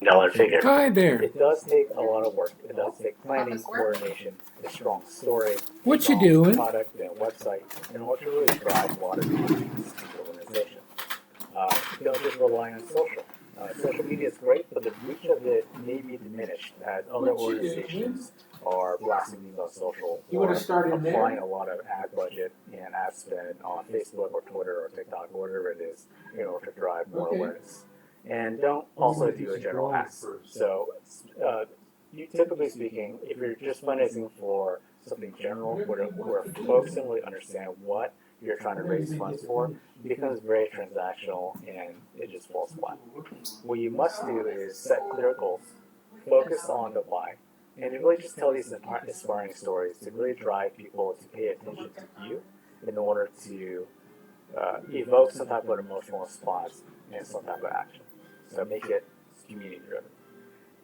dollar figure. Hi there. It does take a lot of work. It does take planning, coordination, a strong story, a What you strong doing? product and website in order to really drive a lot of connections to your organization. Don't just rely on social. Social media is great, but the reach of it may be diminished as other What you doing? organizations are blasting these on social You want or to start in applying there? a lot of ad budget and ad spend on Facebook or Twitter or TikTok, whatever it is, in order to drive more Okay. awareness. And don't also do a general ask. So, you, typically speaking, if you're just fundraising for something general, where folks don't really understand what you're trying to raise funds for, it becomes very transactional and it just falls flat. What you must do is set clear goals, focus on the why, and really just tell these inspiring stories to really drive people to pay attention to you in order to evoke some type of emotional response and some type of action. So make it community driven.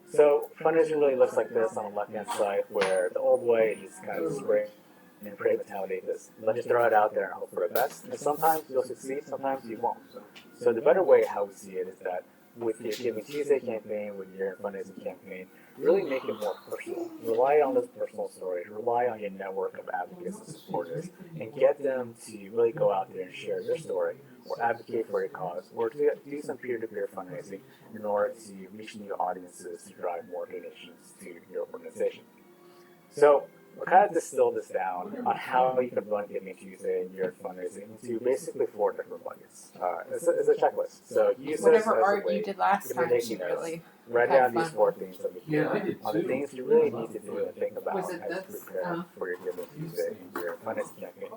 So fundraising really looks like this on the left hand side, where the old way is kind of spray and pray mentality. This let's just throw it out there and hope for the best. And sometimes you'll succeed, sometimes you won't. So the better way how we see it is that with your Giving Tuesday campaign, with your fundraising campaign, really make it more personal. Rely on those personal stories. Rely on your network of advocates and supporters, and get them to really go out there and share their story, or advocate for your cause, or do some peer-to-peer fundraising in order to reach new audiences to drive more donations to your organization. So we kind of distill this down on how you can run Giving Tuesday and your fundraising into basically four different buckets. It's a checklist. So use this Whatever as a art way, you did last if you're time, taking she notes, really write had down these fun. four things over Yeah, I here did on the too. things you really need to do and think about Was it as you this? prepare for your Giving Tuesday and your fundraising campaign.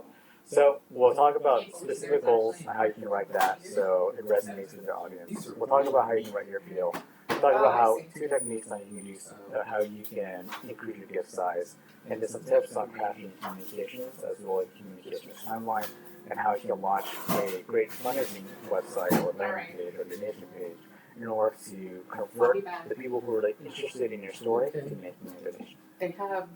So we'll talk about specific goals and how you can write that so it resonates with your audience. We'll talk about how you can write your appeal. We'll talk about how two techniques that you can use, how you can increase your gift size, and then some tips on crafting communications as well as communications timeline and how you can launch a great fundraising website or landing page or donation page in order to convert the people who are like interested in your story to making a donation. They have.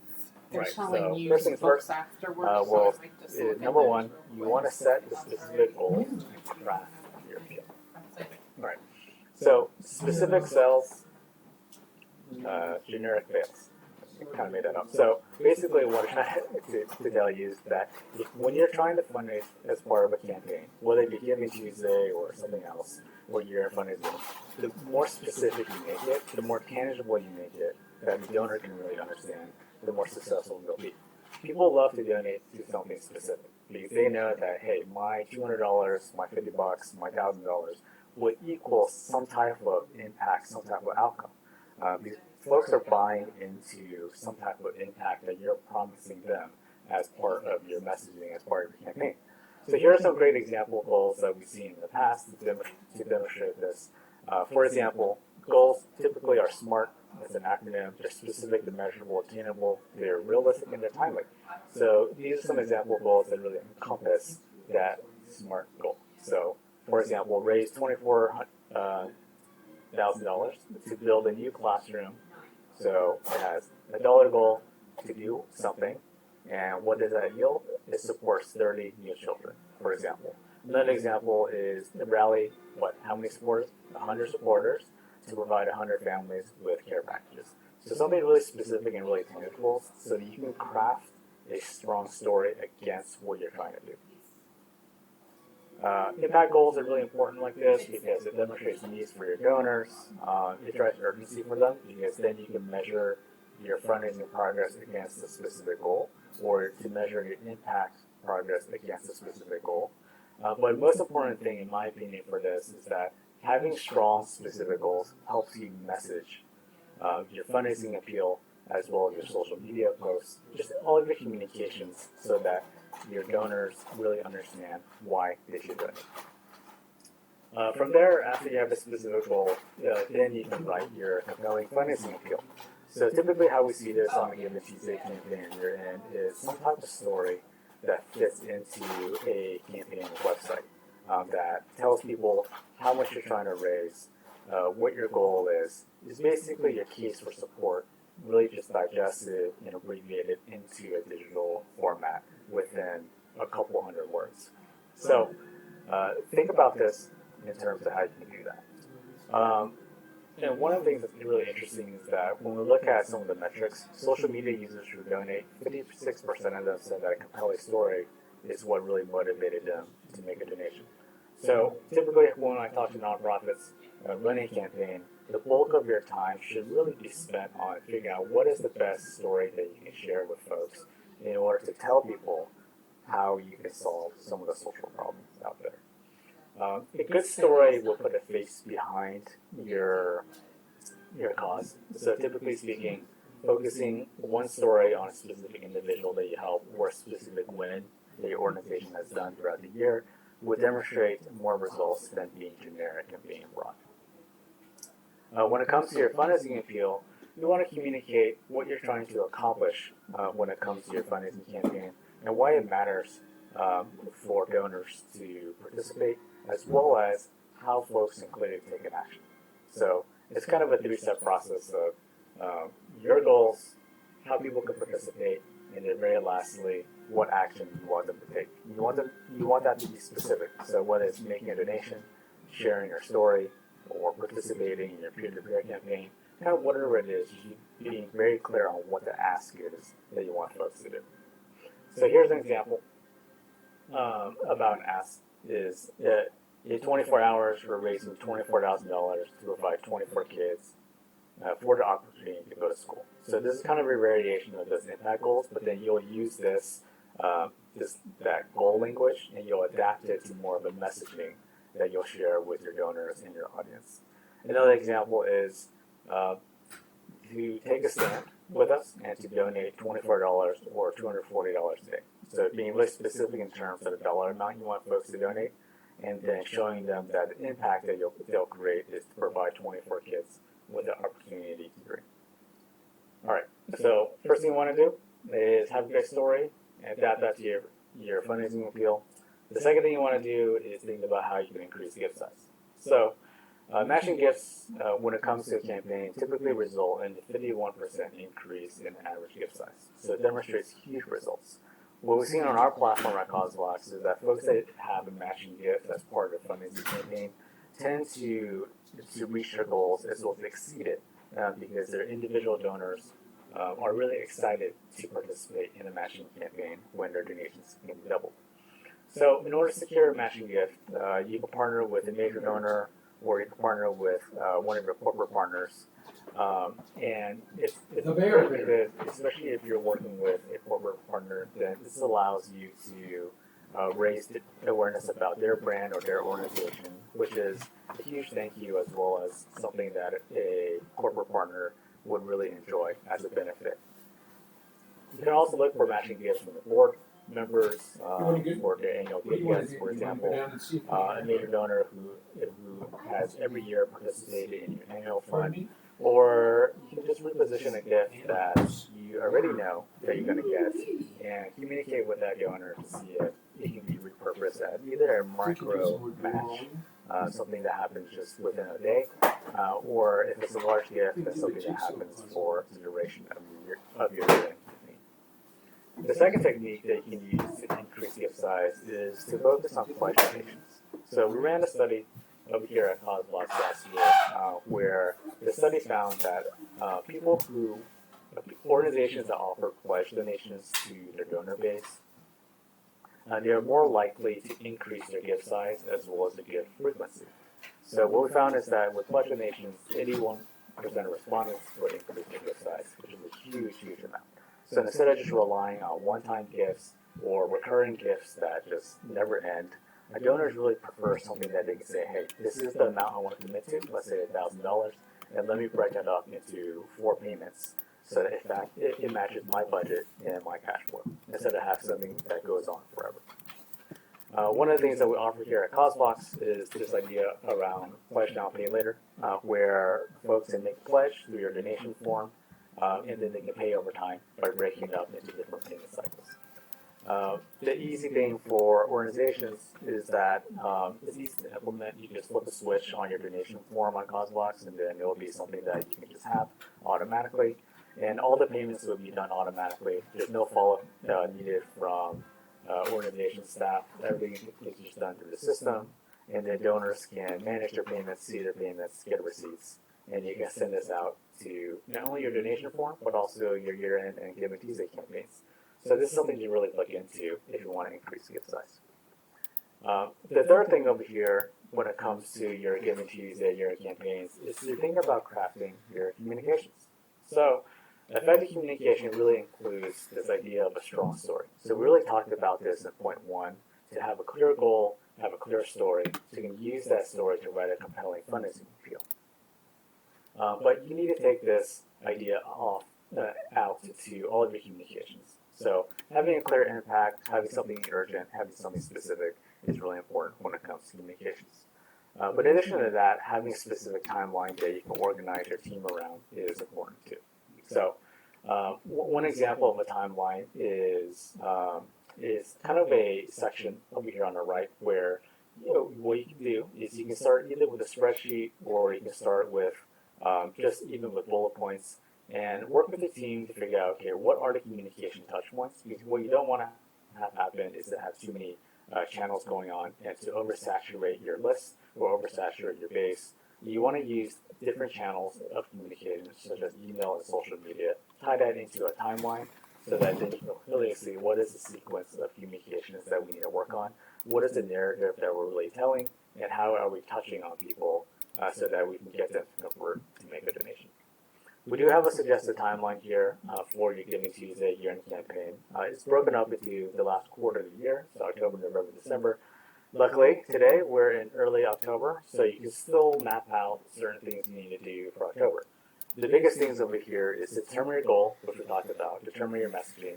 They're Right, selling so used first things books first, afterwards. well, so I might just look number at one, those real you quick. want to set the specific goals and craft your appeal. Right. So specific sells, generic fails. I kind of made that up. So basically, what I'm trying to tell you is that when you're trying to fundraise as part of a campaign, whether it be Giving Tuesday or something else, where you're fundraising, the more specific you make it, the more tangible you make it, that the donor can really understand, the more successful you'll be. People love to donate to something specific because they know that, hey, my $200, my $50, my $1,000 would equal some type of impact, some type of outcome. These folks are buying into some type of impact that you're promising them as part of your messaging, as part of your campaign. So here are some great example goals that we've seen in the past to demonstrate this. For example, goals typically are SMART. It's an acronym. They're specific, they're measurable, attainable, they're realistic, and they're timely. So these are some example goals that really encompass that SMART goal. So, for example, raise $24,000 to build a new classroom. So it has a dollar goal to do something, and what does that yield? It supports 30 new children, for example. Another example is the rally. What? How many supporters? 100 supporters to provide 100 families with care packages. So something really specific and really tangible, so that you can craft a strong story against what you're trying to do. Impact goals are really important like this because it demonstrates needs for your donors. It drives urgency for them because then you can measure your fundraising progress against a specific goal, or to measure your impact progress against a specific goal. But the most important thing, in my opinion, for this is that having strong specific goals helps you message your fundraising appeal as well as your social media posts, just all of your communications, so that your donors really understand why they should donate. From there, after you have a specific goal, then you can write your compelling fundraising appeal. So typically how we see this on the Giving Tuesday campaign you're in is some type of story that fits into a campaign website that tells people how much you're trying to raise, what your goal is basically your case for support, really just digested and abbreviated into a digital format within a couple hundred words. So think about this in terms of how you can do that. And one of the things that's really interesting is that when we look at some of the metrics, social media users who donate, 56% of them said that a compelling story is what really motivated them to make a donation. So typically when I talk to nonprofits running a campaign, the bulk of your time should really be spent on figuring out what is the best story that you can share with folks in order to tell people how you can solve some of the social problems out there. A good story will put a face behind your cause. So typically speaking, focusing one story on a specific individual that you help or a specific win that your organization has done throughout the year would demonstrate more results than being generic and being broad. When it comes to your fundraising appeal, you want to communicate what you're trying to accomplish when it comes to your fundraising campaign and why it matters for donors to participate, as well as how folks included take an action. So it's kind of a three-step process of your goals, how people can participate, and then very lastly, what action you want them to take. You want that to be specific. So whether it's making a donation, sharing your story, or participating in your peer-to-peer campaign, kind of whatever it is, you being very clear on what the ask is that you want folks to do. So here's an example about an ask is in 24 hours we're raising $24,000 to provide 24 kids for the opportunity to go to school. So this is kind of a variation of those impact goals, but then you'll use that goal language and you'll adapt it to more of a messaging that you'll share with your donors and your audience. Another example is to take a stand with us and to donate $24 or $240 a day. So being really specific in terms of the dollar amount you want folks to donate, and then showing them that the impact that they'll create is to provide 24 kids with the opportunity to dream. All right, so first thing you want to do is have a great story and adapt that to your fundraising appeal. The second thing you want to do is think about how you can increase gift size. So matching gifts, when it comes to a campaign, typically result in a 51% increase in average gift size. So it demonstrates huge results. What we've seen on our platform at CauseVox is that folks that have a matching gift as part of a fundraising campaign tend to reach their goals as well as exceed it because their individual donors are really excited to participate in a matching campaign when their donations can be doubled. So in order to secure a matching gift, you can partner with a major donor or you can partner with one of your corporate partners. And it's important because, especially if you're working with a corporate partner, then this allows you to raise the awareness about their brand or their organization, which is a huge thank you as well as something that a corporate partner would really enjoy as a benefit. You can also look for matching gifts from the board members for their annual KPIs, for example. A major donor who has every year participated in your annual fund. Or you can just reposition a gift that you already know that you're going to get and communicate with that donor to see if it can be repurposed as either a micro match, something that happens just within a day, or if it's a large gift, that's something that happens for the duration of your giving. The second technique that you can use to increase gift size is to focus on pledge donations. So we ran a study over here at CauseVox last year where the study found that organizations that offer pledge donations to their donor base, they are more likely to increase their gift size as well as the gift frequency. So what we found is that with pledge donations, 81% of respondents would increase their gift size, which is a huge, huge amount. So instead of just relying on one-time gifts or recurring gifts that just never end, donors really prefer something that they can say, hey, this is the amount I want to commit to, let's say $1,000, and let me break that up into 4 payments so that in fact it matches my budget and my cash flow, instead of having something that goes on forever. One of the things that we offer here at CauseVox is this idea around pledge now, pay later, where folks can make a pledge through your donation form, and then they can pay over time by breaking it up into different payment cycles. The easy thing for organizations is that it's easy to implement. You just flip a switch on your donation form on CauseVox, and then it will be something that you can just have automatically. And all the payments will be done automatically. There's no follow-up needed from organization staff. Everything is just done through the system, and then donors can manage their payments, see their payments, get receipts, and you can send this out to not only your donation form, but also your year-end and Giving Tuesday campaigns. So this is something to really look into if you want to increase gift size. The third thing over here, when it comes to your Giving Tuesday, your campaigns, is to think about crafting your communications. So effective communication really includes this idea of a strong story. So we really talked about this in point one, to have a clear goal, have a clear story, so you can use that story to write a compelling fundraising appeal. But you need to take this idea out to all of your communications. So having a clear impact, having something urgent, having something specific is really important when it comes to communications. But in addition to that, having a specific timeline that you can organize your team around is important too. So one example of a timeline is kind of a section over here on the right where what you can do is you can start either with a spreadsheet or you can start with just even with bullet points and work with the team to figure out, okay, what are the communication touch points? Because what you don't want to have happen is to have too many channels going on and to oversaturate your list or oversaturate your base. You want to use different channels of communication, such as email and social media, tie that into a timeline so that then you can clearly see what is the sequence of communications that we need to work on, what is the narrative that we're really telling, and how are we touching on people so that we can get them to convert to make a donation. We do have a suggested timeline here for your Giving Tuesday year-end campaign. It's broken up into the last quarter of the year, so October, November, December. Luckily, today we're in early October, so you can still map out certain things you need to do for October. The biggest things over here is determine your goal, which we talked about, determine your messaging,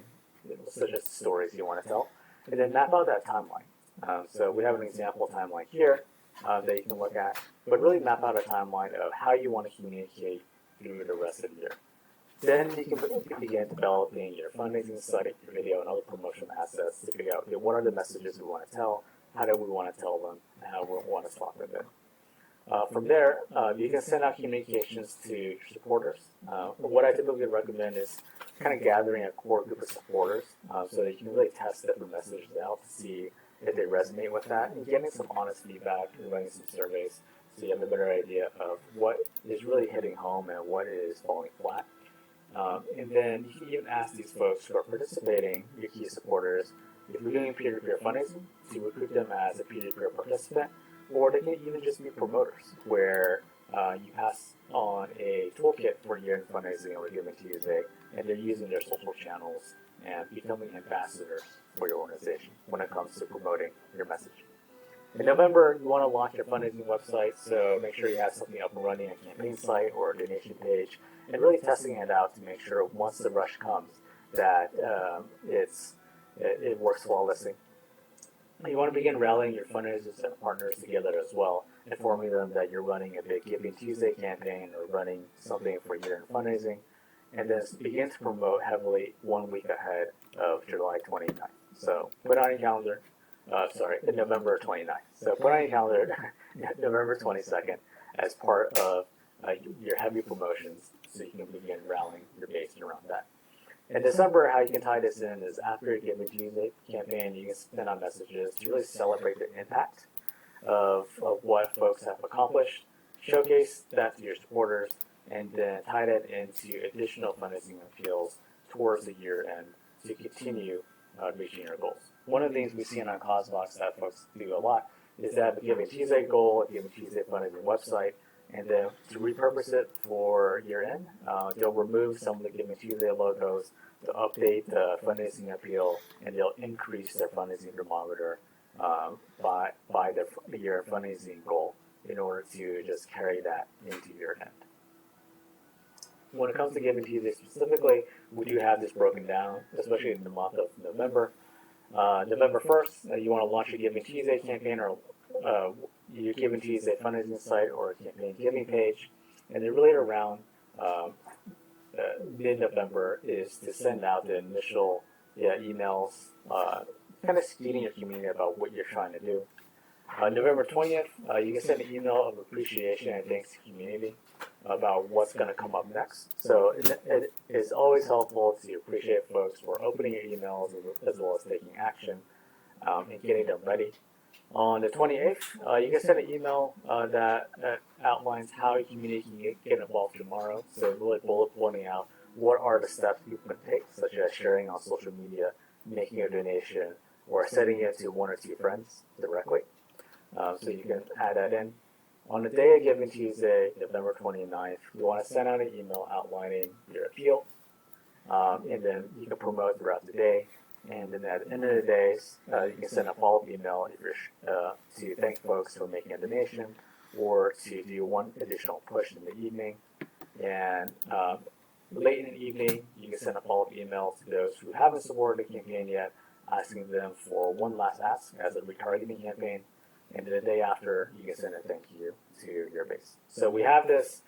such as the stories you want to tell, and then map out that timeline. So we have an example timeline here that you can look at, but really map out a timeline of how you want to communicate through the rest of the year. Then you can begin developing your fundraising site, your video, and other promotional assets to figure out, okay, what are the messages we want to tell, how do we want to tell them, and how we want to slot them in. From there, you can send out communications to your supporters. What I typically recommend is kind of gathering a core group of supporters so that you can really test different messages out to see if they resonate with that, and getting some honest feedback and running some surveys so you have a better idea of what is really hitting home and what is falling flat. And then you can even ask these folks who are participating, your key supporters, if you're doing peer-to-peer fundraising, to recruit them as a peer-to-peer participant, or they can even just be promoters, where you pass on a toolkit for year-end fundraising or Giving Tuesday, and they're using their social channels and becoming ambassadors for your organization when it comes to promoting your message. In November, you want to launch your fundraising website, so make sure you have something up and running, a campaign site or a donation page, and really testing it out to make sure once the rush comes that it works flawlessly. You want to begin rallying your fundraisers and partners together as well, informing them that you're running a big Giving Tuesday campaign or running something for year-end fundraising, and then begin to promote heavily 1 week ahead of July 29th. So put on your calendar, November 29th. So put on your calendar November 22nd as part of your heavy promotions so you can begin rallying your base around that. In December, how you can tie this in is after your Giving Tuesday campaign, you can send out messages to really celebrate the impact of what folks have accomplished, showcase that to your supporters, and then tie that into additional fundraising appeals towards the year end to continue reaching your goals. One of the things we see in our cause box that folks do a lot is that the Giving Tuesday goal, a Giving Tuesday fundraising website, and then to repurpose it for year end, they'll remove some of the Giving Tuesday logos to update the fundraising appeal, and they'll increase their fundraising thermometer by their year fundraising goal in order to just carry that into year end. When it comes to Giving Tuesday specifically, we do have this broken down, especially in the month of November. November 1st, you want to launch your Giving Tuesday campaign or your Giving Tuesday fundraising site or a campaign giving page. And then really around mid-November is to send out the initial emails, kind of speaking your community about what you're trying to do. November 20th, you can send an email of appreciation and thanks to community about what's going to come up next. So it is always helpful to appreciate folks for opening your emails as well as taking action and getting them ready. On the 28th, you can send an email that outlines how you can get involved tomorrow. So really bullet pointing out what are the steps you can take, such as sharing on social media, making a donation, or sending it to one or two friends directly. So you can add that in. On the day of Giving Tuesday, November 29th, you want to send out an email outlining your appeal, and then you can promote throughout the day. And then at the end of the day, you can send a follow-up email if you're, to thank folks for making a donation, or to do one additional push in the evening. And late in the evening, you can send a follow-up email to those who haven't supported the campaign yet, asking them for one last ask as a retargeting campaign. And then the day after, you can send a thank you to your base. So we have this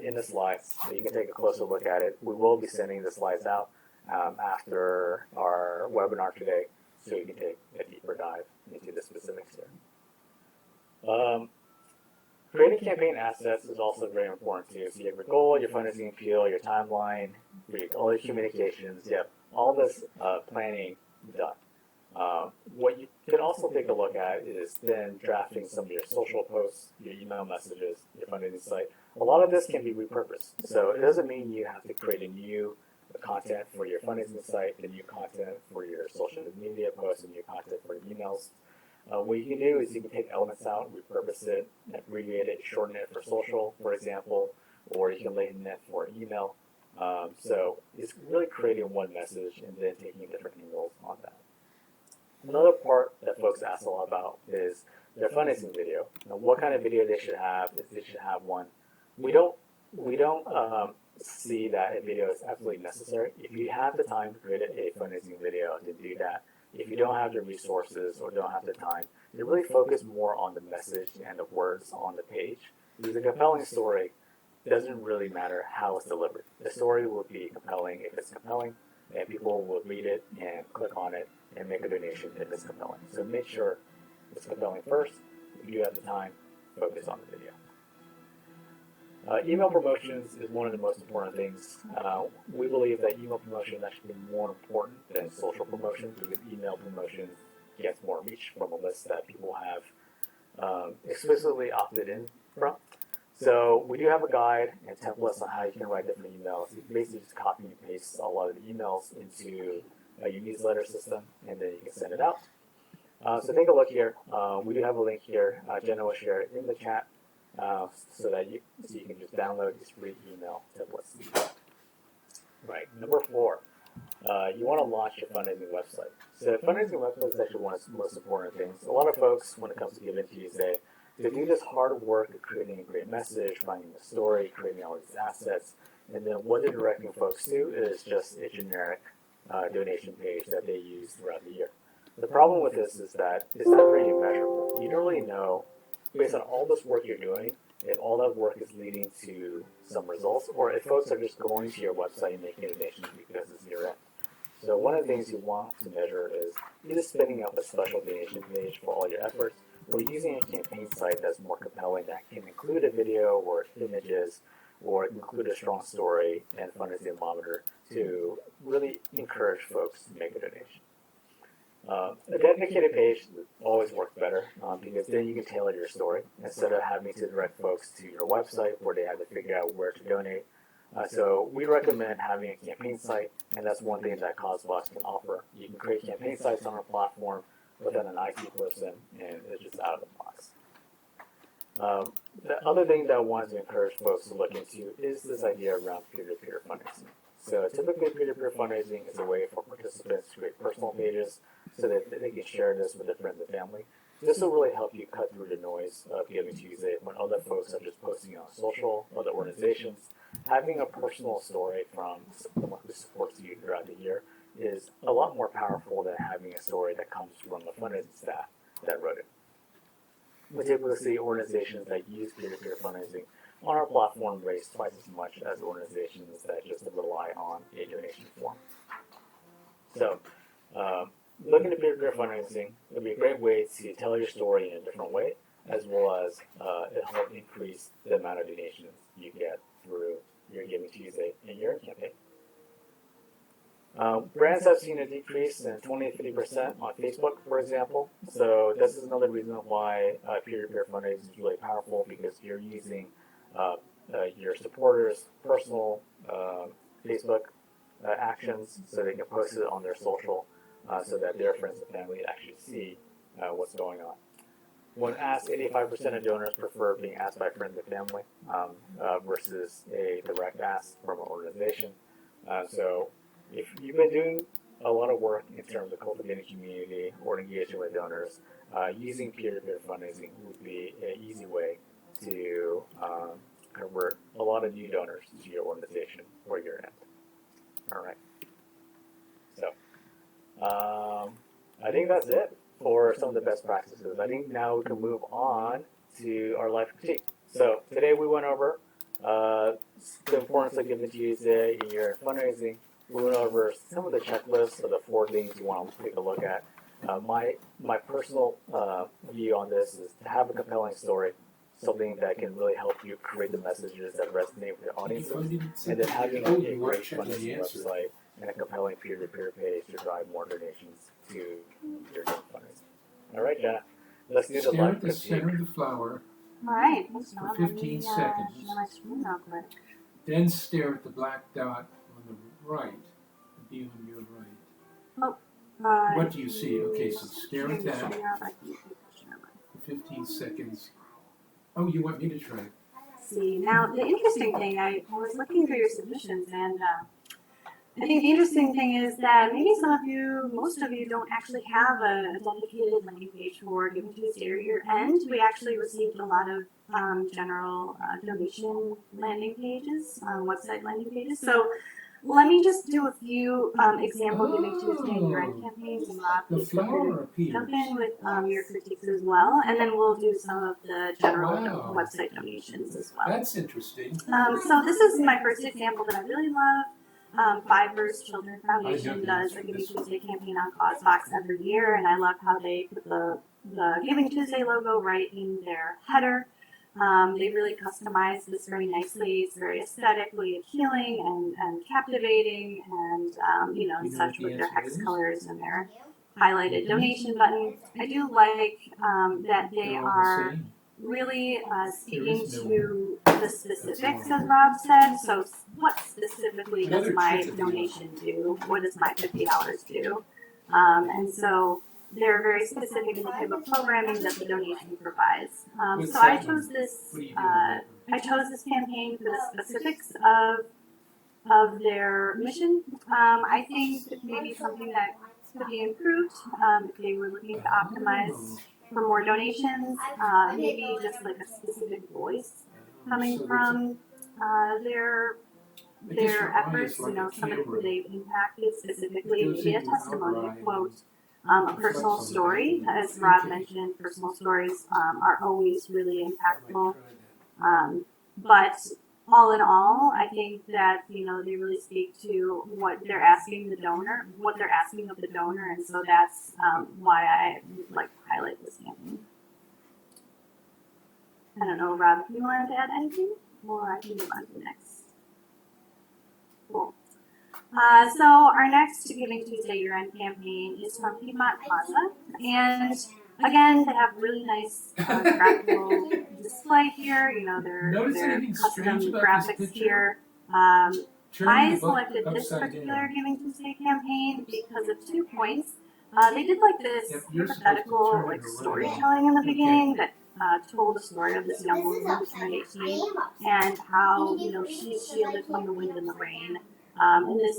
in the slides. So you can take a closer look at it. We will be sending the slides out after our webinar today, so you can take a deeper dive into the specifics here. Creating campaign assets is also very important too. So you have your goal, your fundraising appeal, your timeline, all your communications. You have all this planning done. What you can also take a look at is then drafting some of your social posts, your email messages, your fundraising site. A lot of this can be repurposed. So it doesn't mean you have to create a new content for your fundraising site, the new content for your social media posts, and new content for emails. What you can do is you can take elements out, repurpose it, abbreviate it, shorten it for social, for example, or you can lengthen it for email. So it's really creating one message and then taking different angles on that. Another part that folks ask a lot about is their fundraising video. Now, what kind of video they should have? If they should have one. We don't see that a video is absolutely necessary. If you have the time to create a fundraising video, then do that. If you don't have the resources or don't have the time, you really focus more on the message and the words on the page. Because a compelling story doesn't really matter how it's delivered. The story will be compelling if it's compelling, and people will read it and click on it and make a donation if it's compelling. So make sure it's compelling first. If you have the time, focus on the video. Email promotions is one of the most important things. We believe that email promotion is actually more important than social promotion, because email promotion gets more reach from a list that people have explicitly opted in from. So we do have a guide and templates on how you can write different emails. You basically just copy and paste a lot of the emails into your newsletter system, and then you can send it out. So take a look here. We do have a link here. Jenna will share it in the chat so you can just download these free email templates. Right. Number 4, you want to launch your fundraising website. So fundraising website is actually one of the most important things. A lot of folks, when it comes to Giving Tuesday, they do this hard work of creating a great message, finding the story, creating all these assets, and then what they're directing folks to is just a generic donation page that they use throughout the year. The problem with this is that it's not really measurable. You don't really know, based on all this work you're doing, if all that work is leading to some results, or if folks are just going to your website and making a donation because it's year end. So one of the things you want to measure is either spinning up a special donation page for all your efforts, or using a campaign site that's more compelling that can include a video or images, or include a strong story and fundraising monitor to really encourage folks to make a donation. A dedicated page always works better because then you can tailor your story instead of having to direct folks to your website where they have to figure out where to donate. So we recommend having a campaign site, and that's one thing that CauseVox can offer. You can create campaign sites on our platform without an IT person, and it's just out of the box. The other thing that I wanted to encourage folks to look into is this idea around peer-to-peer fundraising. So typically peer-to-peer fundraising is a way for participants to create personal pages so that they can share this with their friends and family. This will really help you cut through the noise of Giving Tuesday when other folks are just posting on social, other organizations. Having a personal story from someone who supports you throughout the year is a lot more powerful than having a story that comes from the fundraising staff that wrote it. We typically see organizations that use peer-to-peer fundraising on our platform raise twice as much as organizations that just rely on a donation form. So, looking at peer-to-peer fundraising would be a great way to tell your story in a different way, as well as it help increase the amount of donations you get through your Giving Tuesday and your campaign. Brands have seen a decrease in 20 to 50% on Facebook, for example. So this is another reason why peer-to-peer fundraising is really powerful, because you're using your supporters' personal Facebook actions, so they can post it on their social, so that their friends and family actually see what's going on. When asked, 85% of donors prefer being asked by friends and family versus a direct ask from an organization. So if you've been doing a lot of work in terms of cultivating community or engaging with donors, using peer-to-peer fundraising would be an easy way to convert a lot of new donors to your organization or your end. All right. So I think that's it for some of the best practices. I think now we can move on to our life critique. So today we went over the importance of Giving Tuesday in your fundraising. We went over some of the checklists of the 4 things you want to take a look at. My personal view on this is to have a compelling story, something that can really help you create the messages that resonate with your audiences, and then having a great fundraising website and a compelling peer-to-peer page to drive more donations to your fundraising. All right, Jenna, let's do the Stare live at the critique. center of the flower, All right. For 15 seconds. Share my screen real quick. then stare at the black dot on the right, the be on your right. What do you see? Okay, so stare at that for 15 seconds. Oh, you want me to try? See, now the interesting thing, I was looking through your submissions, and I think the interesting thing is that maybe most of you don't actually have a dedicated landing page for Giving Tuesday or your end. We actually received a lot of general donation landing pages, website landing pages. So let me just do a few example Giving Tuesday and your end campaigns, and Rob, The you can flower appears. jump in with your critiques as well, and then we'll do some of the general Wow. website donations as well. That's interesting. So this is my first example that I really love. Fibers Children Foundation I know does this. a Giving Tuesday campaign on CauseVox every year, and I love how they put the Giving Tuesday logo right in their header. They really customize this very nicely. It's very aesthetically appealing and captivating, and You know such what the with their answer hex is? colors and their highlighted donation button. I do like that they They're all the are same. really speaking is no- to the specifics, as Rob said. So what specifically does Another my trick of the donation do? What does my $50 do? And so they're very specific in the type of programming that the donation provides. What's So I that chose one? this. What do you do with that one? I chose this campaign for the specifics of their mission. I think maybe something that could be improved if they were looking to optimize Oh. for more donations, maybe just like a specific voice coming So from their I guess your eye efforts, is like a somebody who camera. they've impacted specifically, It goes maybe a into our testimony, eye a quote, and a personal reflects on the story. back. As Rob Okay. mentioned, personal stories are always really I impactful. might try that. But all in all, I think that they really speak to what they're asking of the donor, and so that's why I like to highlight this campaign. I don't know, Rob, if you wanted to add anything, or I can move on to the next. Cool. So our next Giving Tuesday year-end campaign is from Piedmont Plaza, and again, they have really nice graphical display here. Their Notice anything custom strange about graphics this picture? here. Turn I the book selected this upside particular down. Giving Tuesday campaign because of 2 points. They did like this Yep, you're supposed to hypothetical turn it like around. storytelling in the Okay. beginning that told the story of this young woman who's turned 18 and how she's shielded from the wind and the rain. And this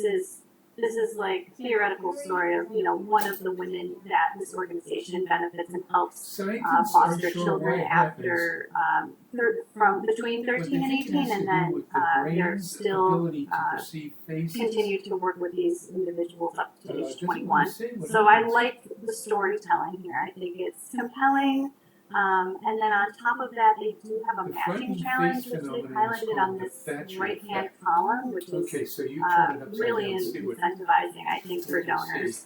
is like a theoretical story of one of the women that this organization benefits and helps Scientists foster aren't sure children why it happens. after from between But 13 and they think it 18, has to and do then with the they're brain's still ability to perceive faces. continue to work with these individuals up to age doesn't 21. really say what So I happens. like the storytelling here. I think it's compelling. And then on top of that, they do have a The matching frightened challenge, face which they've phenomenon is highlighted called on the this Thatcher right-hand effect. column, which is Okay, so you turn it upside really down. See what incentivizing, I think, for what you see. donors.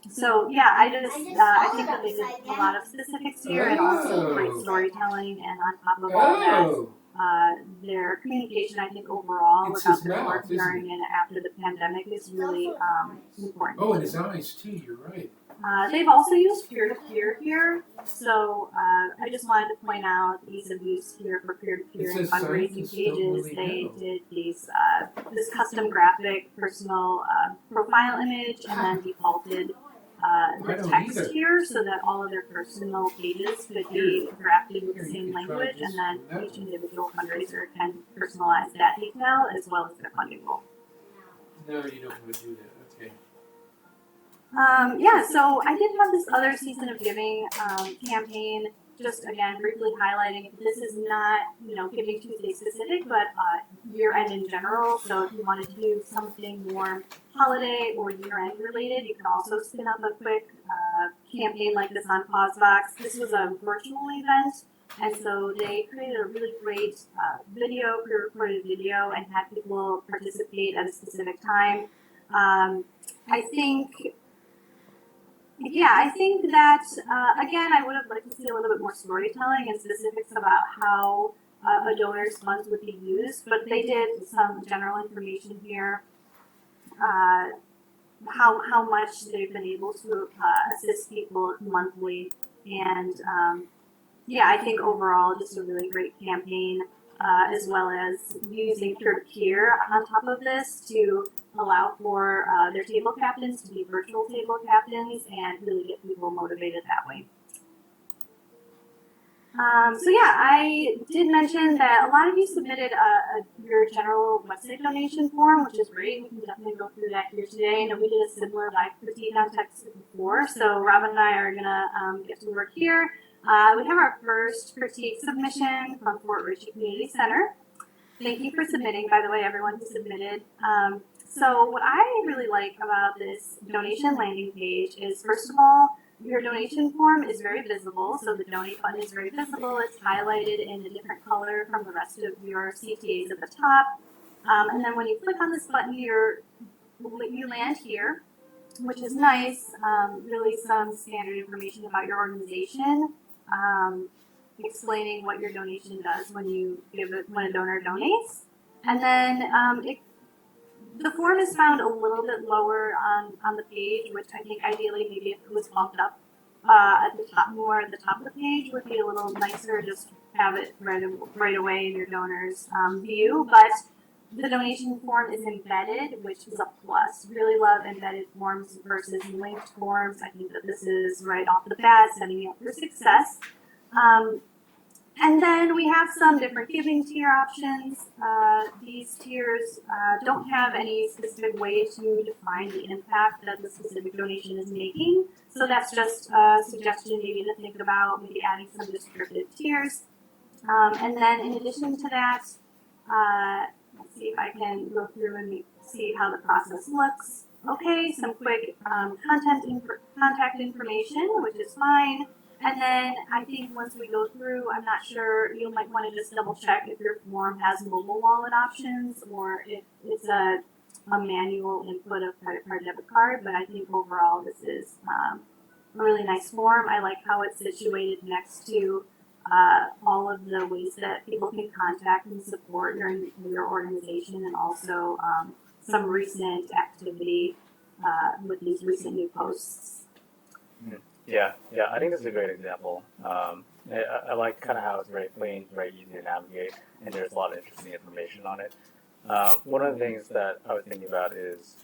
So yeah, I think that they did a lot of specifics here and also great Oh. storytelling, and on top of all that, Oh, their communication, I think, overall It's about his their work mouth, isn't during it? and after the pandemic is really important. Oh, and his eyes too. You're right. They've also used peer-to-peer here, so I just wanted to point out the ease of use here for peer-to-peer It and says fundraising scientists don't pages. really They know. did this custom graphic personal profile image and then defaulted I the don't text either. here so that all of their personal pages could be drafted with the Here, you same can try language, this and then and that each one. individual fundraiser can personalize that detail as well as their funding goal. No, you don't want to do that. Okay. Yeah, so I did have this other season of giving campaign, just again briefly highlighting this is not, Giving Tuesday specific, but year end in general. So if you wanted to do something more holiday or year end related, you can also spin up a quick campaign like this on PauseVox. This was a virtual event, and so they created a really great video, pre-recorded video, and had people participate at a specific time. I think that, again, I would have liked to see a little bit more storytelling and specifics about how a donor's funds would be used, but they did some general information here, how much they've been able to assist people monthly, and I think overall just a really great campaign, as well as using peer-to-peer on top of this to allow for their table captains to be virtual table captains and really get people motivated that way. I did mention that a lot of you submitted your general website donation form, which is great. We can definitely go through that here today. And we did a similar live critique on text before, so Robin and I are gonna get to work here. We have our first critique submission from Fort Ritchie Community Center. Thank you for submitting, by the way, everyone who submitted. So what I really like about this donation landing page is, first of all, your donation form is very visible. So the donate button is very visible. It's highlighted in a different color from the rest of your CTAs at the top. And then when you click on this button, you land here, which is nice. Really some standard information about your organization. Explaining what your donation does when a donor donates, and then the form is found a little bit lower on the page, which I think ideally maybe if it was bumped up at the top, more at the top of the page would be a little nicer. Just have it right away in your donor's view, but the donation form is embedded, which is a plus. Really love embedded forms versus linked forms. I think that this is right off the bat setting you up for success. And then we have some different giving tier options. These tiers don't have any specific way to define the impact that the specific donation is making. So that's just a suggestion maybe to think about, maybe adding some descriptive tiers. And then in addition to that, let's see if I can go through and see how the process looks. Okay, some quick contact information, which is fine. And then I think once we go through, I'm not sure, you might want to just double check if your form has mobile wallet options or if it's a manual input of credit card, debit card. But I think overall this is a really nice form. I like how it's situated next to all of the ways that people can contact and support your organization, and also some recent activity with these recent new posts. Yeah, I think this is a great example. I like kind of how it's very clean, very easy to navigate, and there's a lot of interesting information on it. One of the things that I was thinking about is,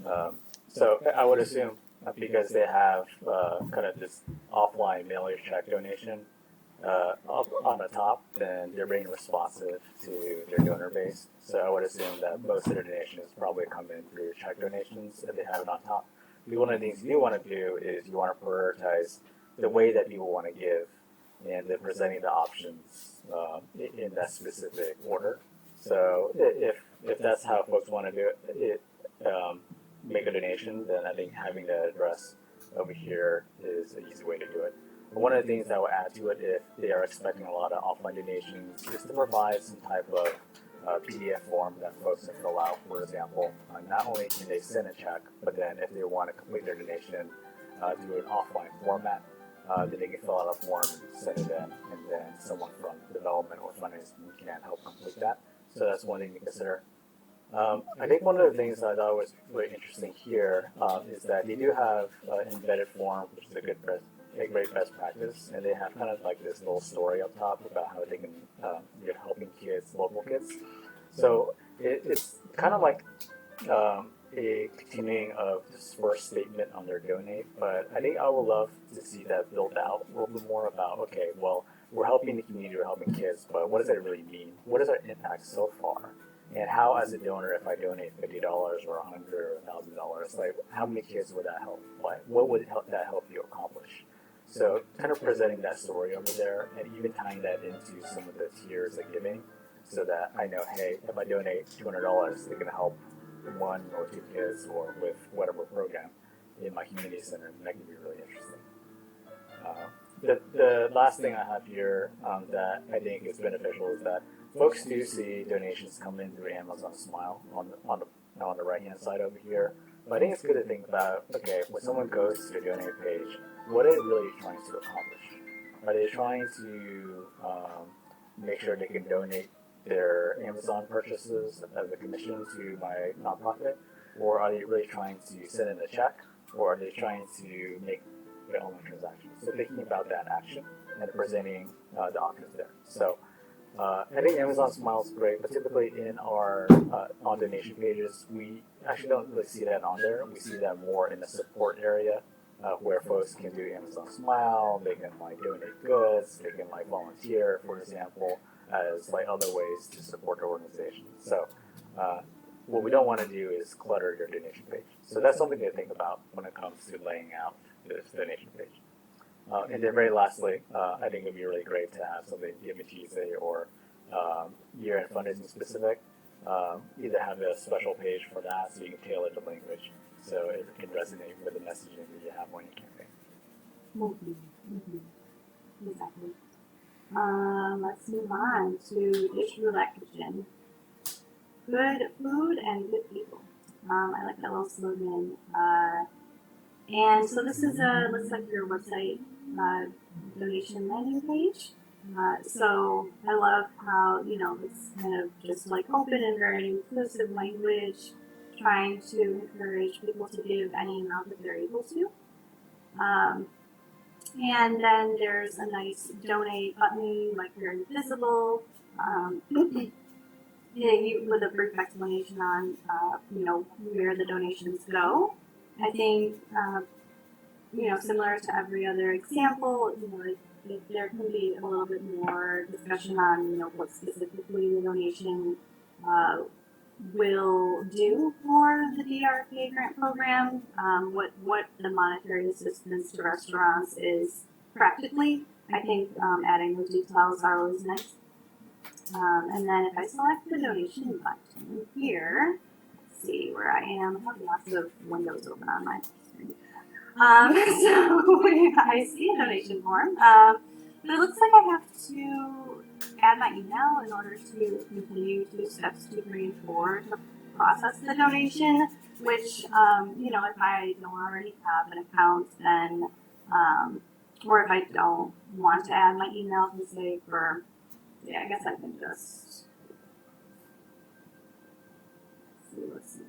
so I would assume because they have kind of this offline mail-your check donation up on the top, then they're being responsive to their donor base. So I would assume that most of their donations probably come in through check donations if they have it on top. One of the things you want to do is you want to prioritize the way that people want to give, and then presenting the options in that specific order. So if that's how folks want to do it, make a donation, then I think having the address over here is an easy way to do it. But one of the things that will add to it, if they are expecting a lot of offline donations, is to provide some type of PDF form that folks can fill out. For example, not only can they send a check, but then if they want to complete their donation, do an offline format. then they can fill out a form and send it in, and then someone from development or finance can help complete that. So that's one thing to consider. I think one of the things that I thought was really interesting here is that they do have an embedded form, which is a great best practice, and they have kind of like this little story up top about how they can you're helping kids, local kids. So it's kind of like a continuing of this first statement on their donate, but I think I would love to see that built out a little bit more about, okay, well, we're helping the community, we're helping kids, but what does that really mean? What is our impact so far? And how, as a donor, if I donate $50 or $100 or $1,000, like how many kids would that help? What would that help you accomplish? So kind of presenting that story over there and even tying that into some of the tiers of giving so that I know, hey, if I donate $200, it's going to help 1 or 2 kids or with whatever program in my community center. And that can be really interesting. The last thing I have here that I think is beneficial is that folks do see donations come in through Amazon Smile on the right hand side over here. But I think it's good to think about, okay, when someone goes to the donate page, what are they really trying to accomplish? Are they trying to make sure they can donate their Amazon purchases as a commission to my nonprofit? Or are they really trying to send in a check? Or are they trying to make their own transactions? So thinking about that action and presenting the options there. So I think Amazon Smile is great, but typically in our on donation pages, we actually don't really see that on there. We see that more in the support area where folks can do Amazon Smile, they can like donate goods, they can like volunteer, for example, as like other ways to support their organization. So what we don't want to do is clutter your donation page. So that's something to think about when it comes to laying out this donation page. And then very lastly, I think it would be really great to have something Give Me Tuesday or year-end fundraising specific. Either have a special page for that so you can tailor the language so it can resonate with the messaging that you have on your campaign. Exactly. Let's move on to Dish Roulette Kitchen. Good food and good people. I like that little slogan. And so this is looks like your website donation landing page. So I love how, it's kind of just like open and very inclusive language, trying to encourage people to give any amount that they're able to. And then there's a nice donate button, like you're invisible, with a brief explanation on, where the donations go. I think, similar to every other example, there can be a little bit more discussion on, what specifically the donation will do for the DRK grant program, what the monetary assistance to restaurants is practically. I think adding those details are always nice. And then if I select the donation button here, let's see where I am. I have lots of windows open on my screen. So I see a donation form. But it looks like I have to add my email in order to continue to steps 2, 3, and 4 to process the donation, which, if I don't already have an account, then, or if I don't want to add my email to say I guess I can just, let's see.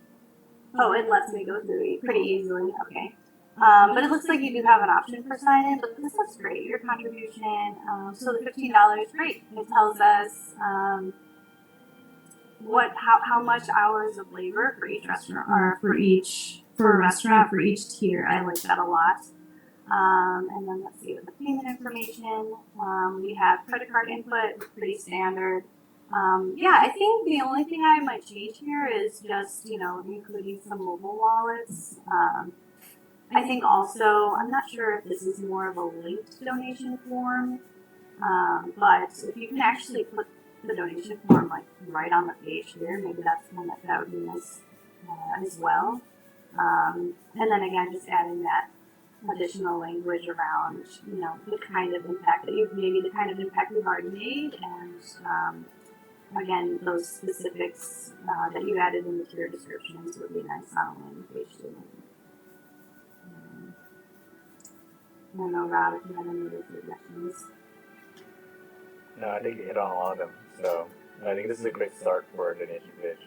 Oh, it lets me go through it pretty easily, okay. But it looks like you do have an option for sign-in, but this looks great. Your contribution, so the $15, great. It tells us how much hours of labor for each restaurant, or for a restaurant for each tier. I like that a lot. And then let's see with the payment information. We have credit card input, pretty standard. I think the only thing I might change here is just including some mobile wallets. I think also, I'm not sure if this is more of a linked donation form, but if you can actually put the donation form like right on the page here, maybe that would be nice as well. And then again, just adding that additional language around, the kind of impact that you've already made, and again, those specifics that you added in the tier descriptions would be nice on the landing page too. don't know, Rob, if you have any other suggestions. No, I think you hit on a lot of them. So I think this is a great start for a donation page.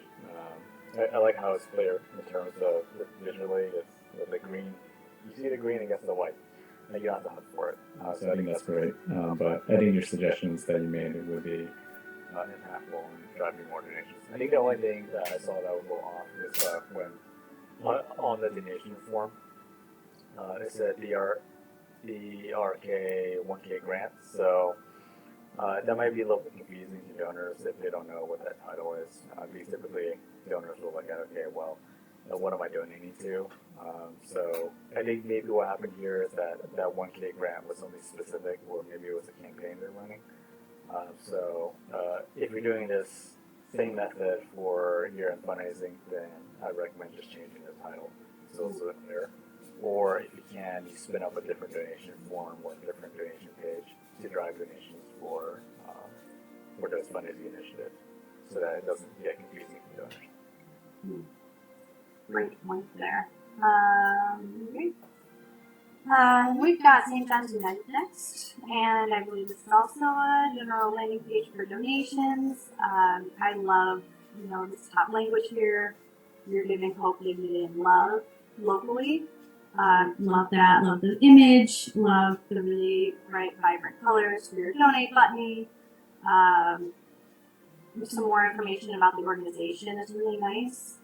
I like how it's clear in terms of visually. It's with the green. You see the green against the white. And you don't have to hunt for it. So I think that's great. But I think your suggestions that you made would be impactful and driving more donations. I think the only thing that I saw that was a little off was when on the donation form, it said the RK 1K grant. So that might be a little bit confusing to donors if they don't know what that title is. Because typically donors will look at, okay, well, what am I donating to? So I think maybe what happened here is that 1K grant was something specific, or maybe it was a campaign they're running. So if you're doing this same method for year-end fundraising, then I recommend just changing the title so it's clear. Or if you can, you spin up a different donation form or a different donation page to drive donations for those fundraising initiatives, so that it doesn't get confusing for donors. Great point there. Great. We've got St. John's United next, and I believe this is also a general landing page for donations. I love, this top language here. You're giving hope, dignity, and love locally. Love that. Love the image. Love the really bright, vibrant colors for your donate button. Some more information about the organization is really nice.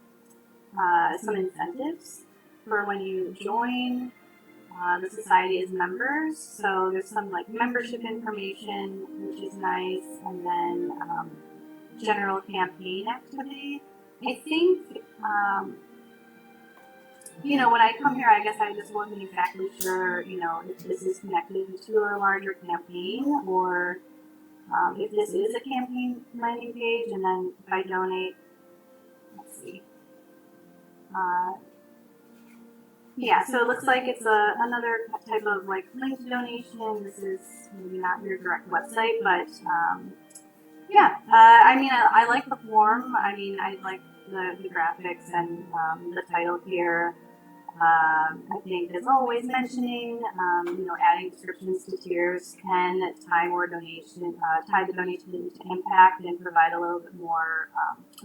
Some incentives for when you join the society as members. So there's some membership information, which is nice, and then general campaign activity. I think, when I come here, I guess I just wasn't exactly sure, if this is connected to a larger campaign, or if this is a campaign landing page, and then if I donate, let's see. Yeah, so it looks like it's another type of linked donation. This is maybe not your direct website, but I like the form. I like the graphics and the title here. I think, as always, mentioning, adding descriptions to tiers can tie the donation to impact and provide a little bit more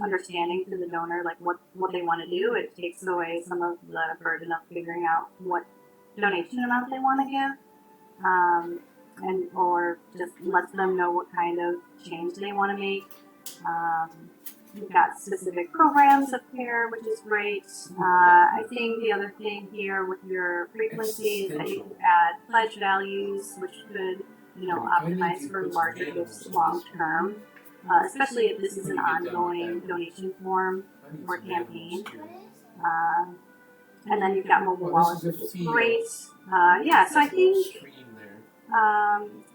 understanding to the donor, what they want to do. It takes away some of the burden of figuring out what donation amount they want to give, or just lets them know what kind of change they want to make. We've got specific programs up here, which is great. I think the other thing here with your frequency is that you can add pledge values, which could, optimize for larger gifts long term, especially if this is an ongoing donation form or campaign. And then you've got mobile wallets, which is great. So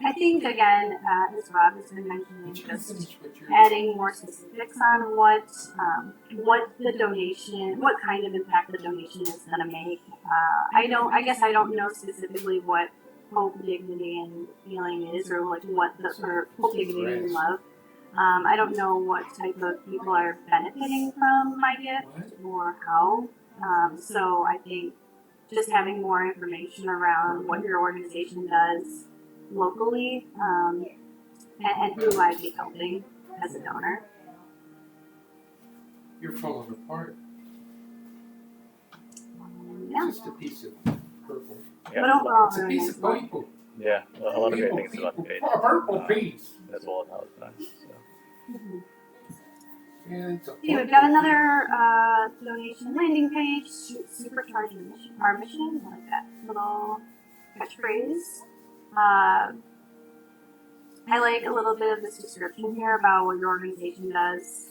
I think again, as Rob has been mentioning, just adding more specifics on what the donation, what kind of impact the donation is going to make. I guess I don't know specifically what hope, dignity, and healing is, or what hope, dignity, and love. I don't know what type of people are benefiting from my gift or how. So I think just having more information around what your organization does locally, and who I'd be helping as a donor. You're falling apart. Yeah. Just a piece of purple. Yeah. But overall, It's a really piece nice of one. purple. Yeah, a lot of great things about the page. A purple piece. As well as how it's done. So. Mhm. Yeah, it's a Okay, we've got another donation landing page, supercharging our mission. I like that little catchphrase. I like a little bit of this description here about what your organization does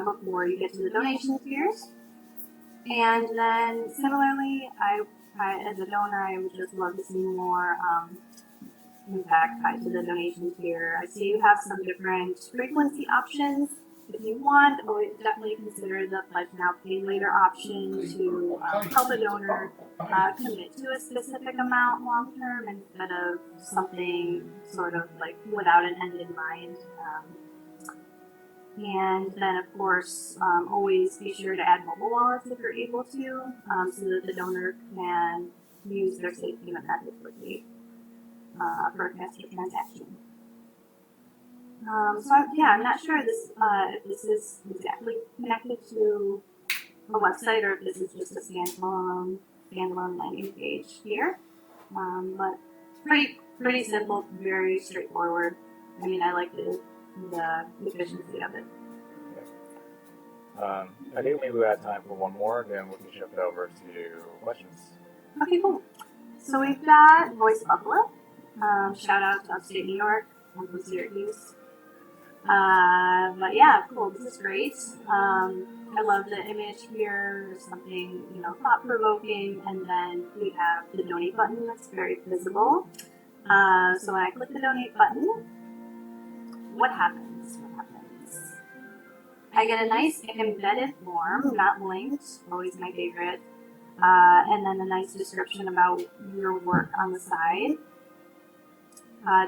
before you get to the donation tiers. And then similarly, I as a donor, I would just love to see more impact tied to the donation tier. I see you have some different frequency options. If you want, I would definitely consider the pledge now, pay later option to help a donor commit to a specific amount long term instead of something sort of without an end in mind. And then, of course, always be sure to add mobile wallets if you're able to, so that the donor can use their safe payment method quickly. for a faster transaction. I'm not sure if this is exactly connected to a website or if this is just a standalone landing page here. But pretty simple, very straightforward. I mean, I like the efficiency of it. I think maybe we have time for one more, then we can shift over to questions. Okay, cool. So we've got Voice Buffalo. Shout out to upstate New York, Uncle Syracuse. But yeah, cool. This is great. I love the image here. There's something, thought provoking, and then we have the donate button that's very visible. So when I click the donate button, what happens? I get a nice disembodied form, not linked, always my favorite, and then a nice description about your work on the side.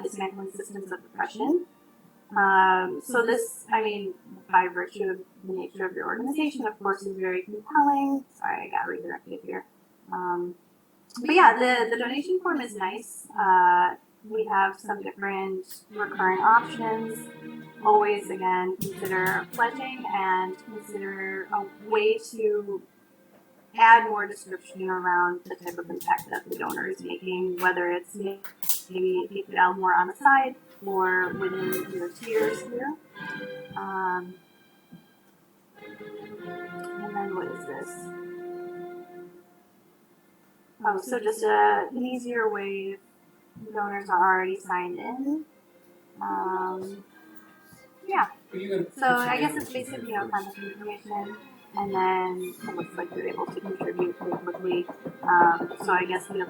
Dismantling systems of oppression. So this, by virtue of the nature of your organization, of course, is very compelling. Sorry, I got redirected here. But yeah, the donation form is nice. We have some different recurring options. Always, again, consider pledging and consider a way to add more description around the type of impact that the donor is making, whether it's maybe take it out more on the side or within your tiers here. And then what is this? Oh, so just an easier way if donors are already signed in. Yeah. So I guess it's basically contact information, and then it looks like you're able to contribute pretty quickly. So I guess the only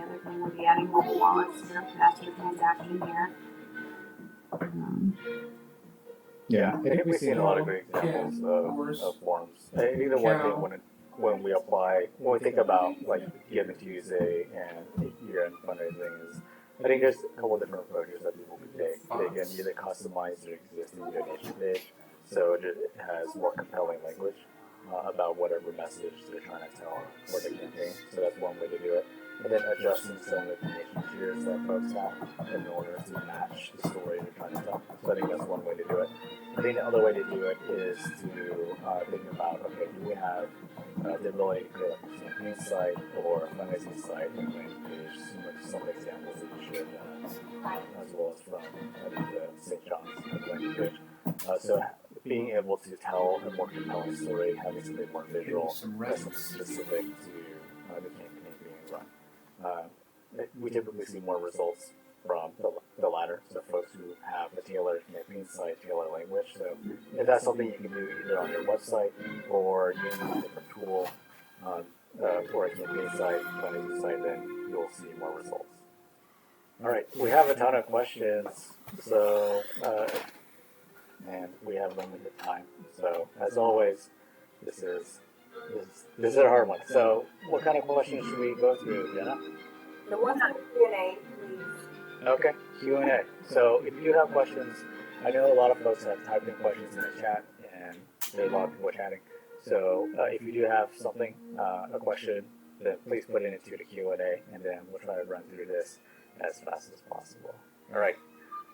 other thing would be adding mobile wallets for a faster transaction here. Yeah, I think we've seen a lot of great examples of forms. I think the one thing when we think about like Giving Tuesday and year-end fundraising is, I think there's a couple different approaches that people can take. They can either customize their existing donation page so it has more compelling language about whatever message they're trying to tell for the campaign. So that's one way to do it. And then adjusting some of the donation tiers that folks have in order to match the story they're trying to tell. So I think that's one way to do it. I think the other way to do it is to think about, okay, do we have the ability to create a campaign site or a fundraising site and landing page, similar to some of the examples that you shared, as well as from the St. John's landing page. So being able to tell a more compelling story, having something more visual, that's specific to the campaign being run. We typically see more results from the latter, so folks who have a tailored campaign site, tailored language. So if that's something you can do either on your website or using a different tool for a campaign site, fundraising site, then you'll see more results. All right, we have a ton of questions, so and we have limited time. So as always, this is a hard one. So what kind of questions should we go through, Jenna? The one on Q&A, please. Okay, Q&A. So if you have questions, I know a lot of folks have typed in questions in the chat, and there's a lot of people chatting. So if you do have something, a question, then please put it into the Q&A, and then we'll try to run through this as fast as possible. All right.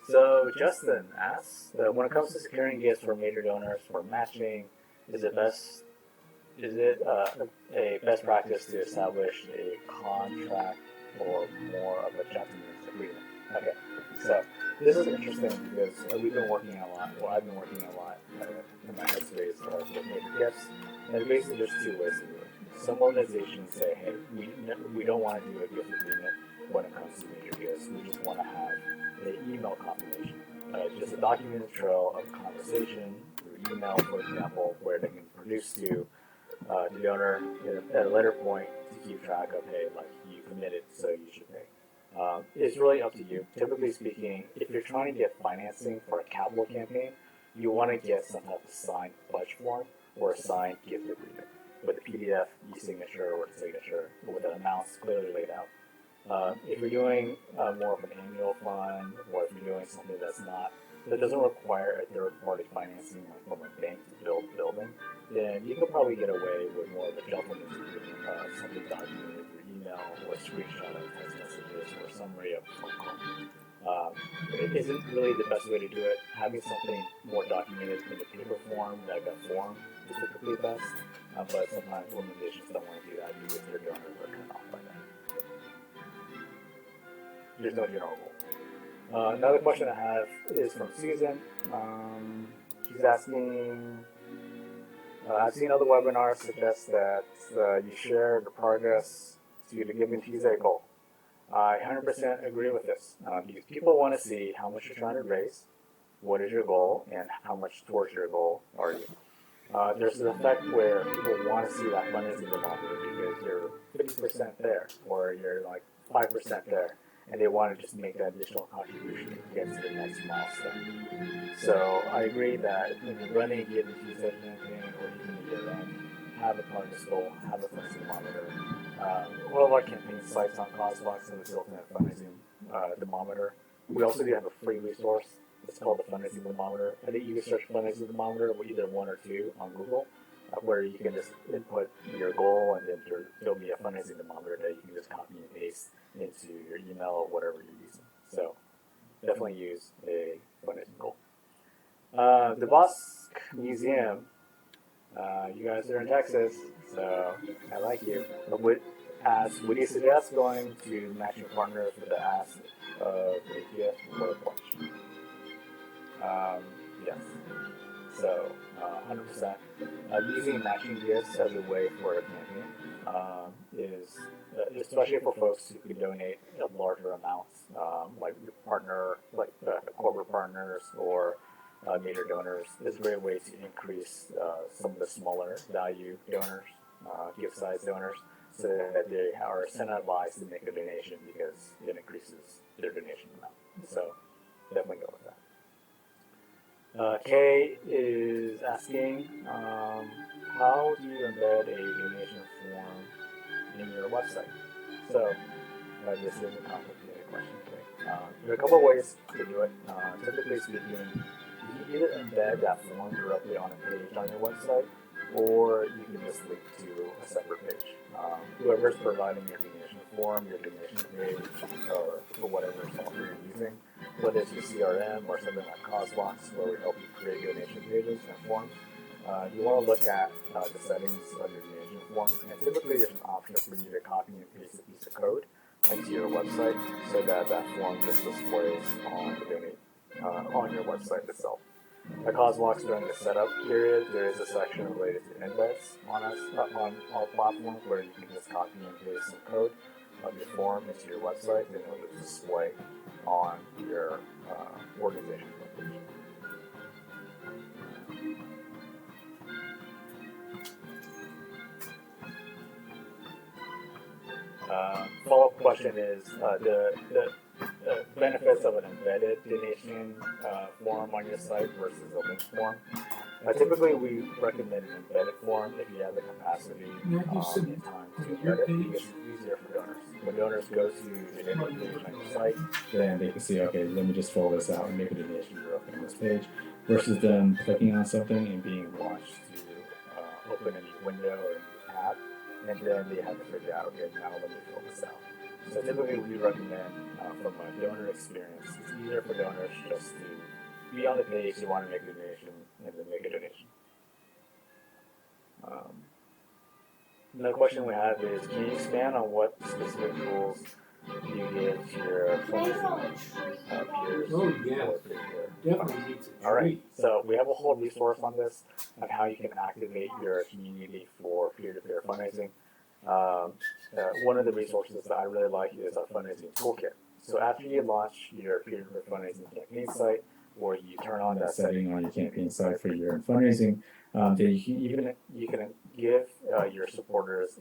So Justin asks, when it comes to securing gifts for major donors for matching, is it a best practice to establish a contract or more of a gentleman's agreement? Okay, so this is interesting because we've been working a lot, well, I've been working a lot in my headspace with major gifts, and basically there's two ways to do it. Some organizations say, hey, we don't want to do a gift agreement when it comes to major gifts, we just want to have an email confirmation. Just a documented trail of conversation through email, for example, where they can produce to the donor at a later point to keep track of, hey, like you committed, so you should pay. It's really up to you. Typically speaking, if you're trying to get financing for a capital campaign, you want to get some type of signed pledge form or a signed gift agreement with a PDF, e-signature, or signature with the amounts clearly laid out. If you're doing more of an annual fund, or if you're doing something that doesn't require a third-party financing like from a bank to build a building, then you can probably get away with more of a gentleman's agreement, something documented through email email or screenshot of text messages or summary of phone call. It isn't really the best way to do it. Having something more documented in the paper form, like a form, is typically best. But sometimes organizations don't want to do that because their donors are turned off by that. There's no general rule. Another question I have is from Susan. She's asking, I've seen other webinars suggest that you share the progress to the Given Tuesday goal. I 100% agree with this because people want to see how much you're trying to raise, what is your goal, and how much towards your goal are you. There's an effect where people want to see that fundraising barometer because you're 50% there or you're like 5% there, and they want to just make that additional contribution to get to the next milestone. So I agree that when you're running a Given Tuesday campaign or even a year-end, have a progress goal, have a fundraising thermometer. One of our campaign sites on CauseVox has built in a fundraising thermometer. We also do have a free resource. It's called the fundraising thermometer. I think you can search fundraising thermometer with either 1 or 2 on Google, where you can just input your goal and then there'll be a fundraising thermometer that you can just copy and paste into your email or whatever you're using. So definitely use a fundraising goal. The Bosque Museum, you guys are in Texas, so I like you. But would you suggest going to matching partners with the ask of a gift or a pledge? Yes. So 100%. Using matching gifts as a way for a campaign is, especially for folks who can donate larger amounts, like your partner, like corporate partners or major donors, is a great way to increase some of the smaller value donors, gift size donors, so that they are incentivized to make a donation because it increases their donation amount. So definitely go with that. Kay is asking, how do you embed a donation form in your website? So this is a complicated question, Kay. There are a couple of ways to do it. Typically speaking, you can either embed that form directly on a page on your website, or you can just link to a separate page. Whoever's providing your donation form, your donation page, or whatever software you're using, whether it's your CRM or something like CauseVox, where we help you create donation pages and forms, you want to look at the settings of your donation form, and typically there's an option for you to copy and paste a piece of code into your website so that that form just displays on your website itself. At CauseVox, during the setup period, there is a section related to embeds on our platform where you can just copy and paste some code of your form into your website, and it will display on your organization page. Follow-up question is the benefits of an embedded donation form on your site versus a linked form. Typically, we recommend an embedded form if you have the capacity and time to embed it because it's easier for donors. When donors go to the donation page on your site, then they can see, okay, let me just fill this out and make a donation directly on this page, versus them clicking on something and being launched to open a new window or a new tab, and then they have to figure out, okay, now let me fill this out. So typically we recommend from a donor experience, it's easier for donors just to be on the page, you want to make a donation, and then make a donation. Another question we have is, can you expand on what specific tools you give to your peers? Oh, yeah. Definitely needs a All right, so we have a whole resource on this on how you can activate your community for peer-to-peer fundraising. One of the resources that I really like is our fundraising toolkit. So after you launch your peer-to-peer fundraising campaign site, or you turn on that setting on your campaign site for your fundraising, then you can give your supporters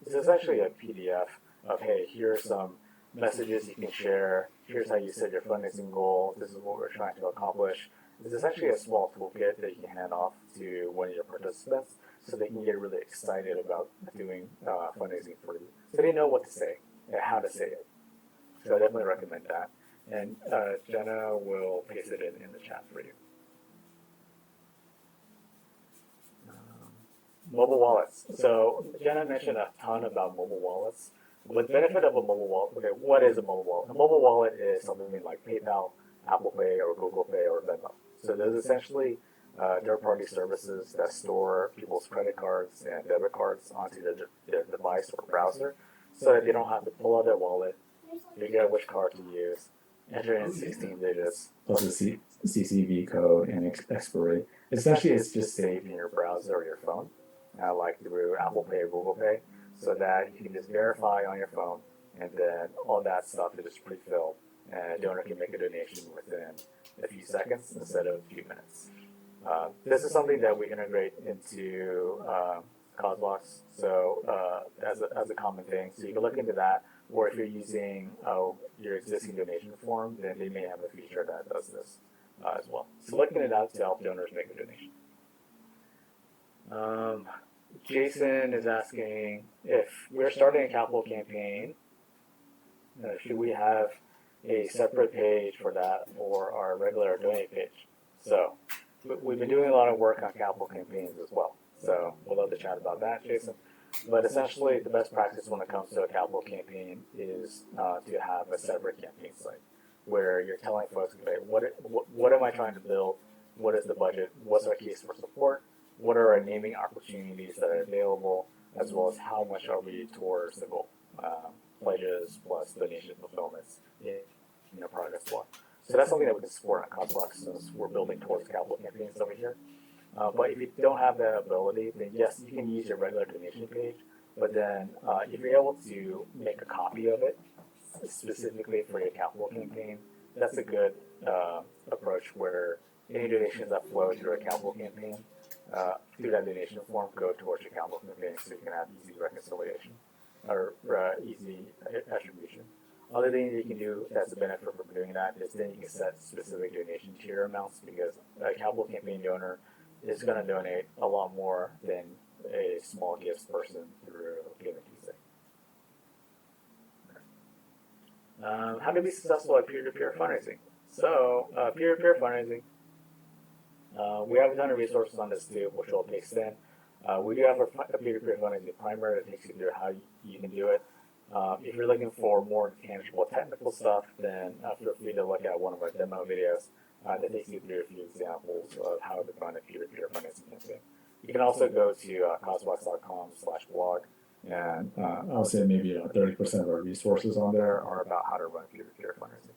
this is actually a PDF of, hey, here are some messages you can share, here's how you set your fundraising goal, this is what we're trying to accomplish. This is actually a small toolkit that you can hand off to one of your participants so they can get really excited about doing fundraising for you. So they know what to say and how to say it. So I definitely recommend that. And Jenna will paste it in the chat for you. Mobile wallets. So Jenna mentioned a ton about mobile wallets. With the benefit of a mobile wallet, okay, what is a mobile wallet? A mobile wallet is something like PayPal, Apple Pay, or Google Pay, or Venmo. So there's essentially third-party services that store people's credit cards and debit cards onto their device or browser, so that they don't have to pull out their wallet, figure out which card to use, enter in 16 digits plus the CCV code and expiry. Essentially, it's just saved in your browser or your phone, like through Apple Pay or Google Pay, so that you can just verify on your phone, and then all that stuff is just pre-filled, and a donor can make a donation within a few seconds instead of a few minutes. This is something that we integrate into Cosbox, so as a common thing. So you can look into that, or if you're using your existing donation form, then they may have a feature that does this as well. So looking at that to help donors make a donation. Jason is asking if we're starting a capital campaign, should we have a separate page for that or our regular donate page? So we've been doing a lot of work on capital campaigns as well. So we'll love to chat about that, Jason. But essentially, the best practice when it comes to a capital campaign is to have a separate campaign site where you're telling folks, okay, what am I trying to build? What is the budget? What's our case for support? What are our naming opportunities that are available? As well as how much are we towards the goal? Pledges plus donation fulfillments in a progress block. So that's something that we can support on Cosbox since we're building towards capital campaigns over here. But if you don't have that ability, then yes, you can use your regular donation page. But then if you're able to make a copy of it specifically for your capital campaign, that's a good approach where any donations that flow through a capital campaign through that donation form go towards your capital campaign, so you can have easy reconciliation or easy attribution. Other thing you can do that's a benefit for doing that is then you can set specific donation tier amounts, because a capital campaign donor is going to donate a lot more than a small gifts person through Giving Tuesday. How to be successful at peer-to-peer fundraising? So peer-to-peer fundraising, we have a ton of resources on this too, which will take extent. We do have a peer-to-peer fundraising primer that takes you through how you can do it. If you're looking for more tangible technical stuff, then feel free to look at one of our demo videos that takes you through a few examples of how to run a peer-to-peer fundraising campaign. You can also go to cosbox.com/blog, and I'll say maybe 30% of our resources on there are about how to run peer-to-peer fundraising.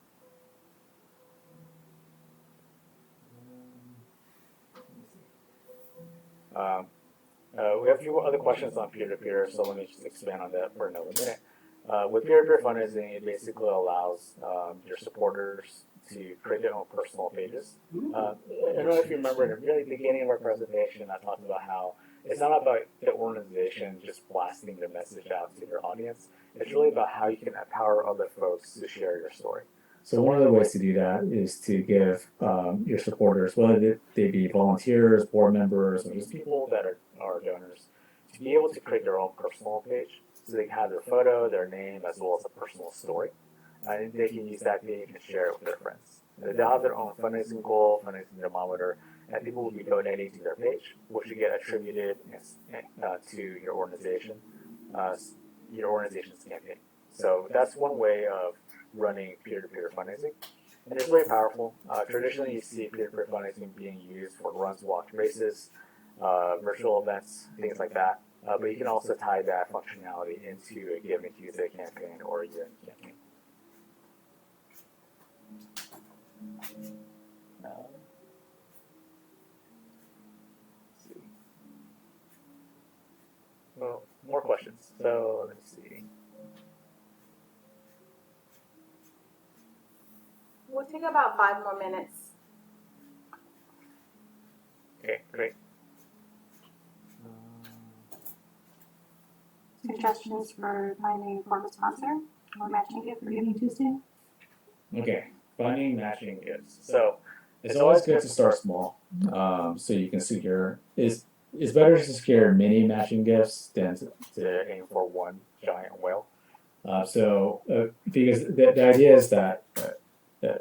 We have a few other questions on peer-to-peer, so let me just expand on that for another minute. With peer-to-peer fundraising, it basically allows your supporters to create their own personal pages. I don't know if you remember in the really beginning of our presentation, I talked about how it's not about the organization just blasting their message out to their audience. It's really about how you can empower other folks to share your story. So one of the ways to do that is to give your supporters, whether they be volunteers, board members, or just people that are donors, to be able to create their own personal page. So they can have their photo, their name, as well as a personal story. And they can use that page and share it with their friends. They'll have their own fundraising goal, fundraising thermometer, and people will be donating to their page, which will get attributed to your organization's campaign. So that's one way of running peer-to-peer fundraising. And it's very powerful. Traditionally, you see peer-to-peer fundraising being used for runs, walks, races, virtual events, things like that. But you can also tie that functionality into a Giving Tuesday campaign or a year-end campaign. Let's see. Well, more questions. So let's see. We'll take about 5 more minutes. Okay, great. Suggestions for finding a corporate sponsor or matching gift for Giving Tuesday? Okay, finding matching gifts. So it's always good to start small, so you can secure. It's better to secure many matching gifts than to aim for one giant whale. Because the idea is that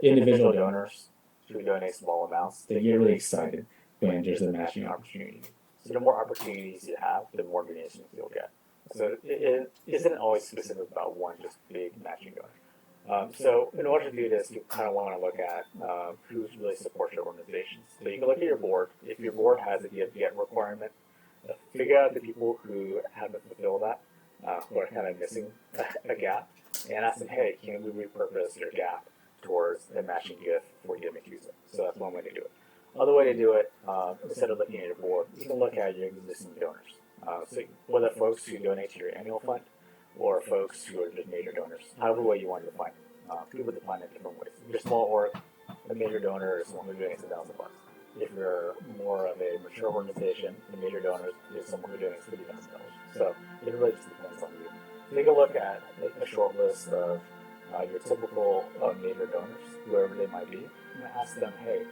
individual donors who donate small amounts, they get really excited when there's a matching opportunity. So the more opportunities you have, the more donations you'll get. So it isn't always specific about one just big matching donor. So in order to do this, you kind of want to look at who really supports your organizations. So you can look at your board. If your board has a get requirement, figure out the people who haven't fulfilled that, who are kind of missing a gap, and ask them, hey, can we repurpose your gap towards a matching gift for Giving Tuesday? So that's one way to do it. Other way to do it, instead of looking at your board, you can look at your existing donors. So whether folks who donate to your annual fund or folks who are just major donors, however way you want to define it. People define it different ways. If you're a small org, a major donor is someone who donates $1,000. If you're more of a mature organization, the major donors is someone who donates $50,000. So it really just depends on you. Take a look at a short list of your typical major donors, whoever they might be, and ask them, hey,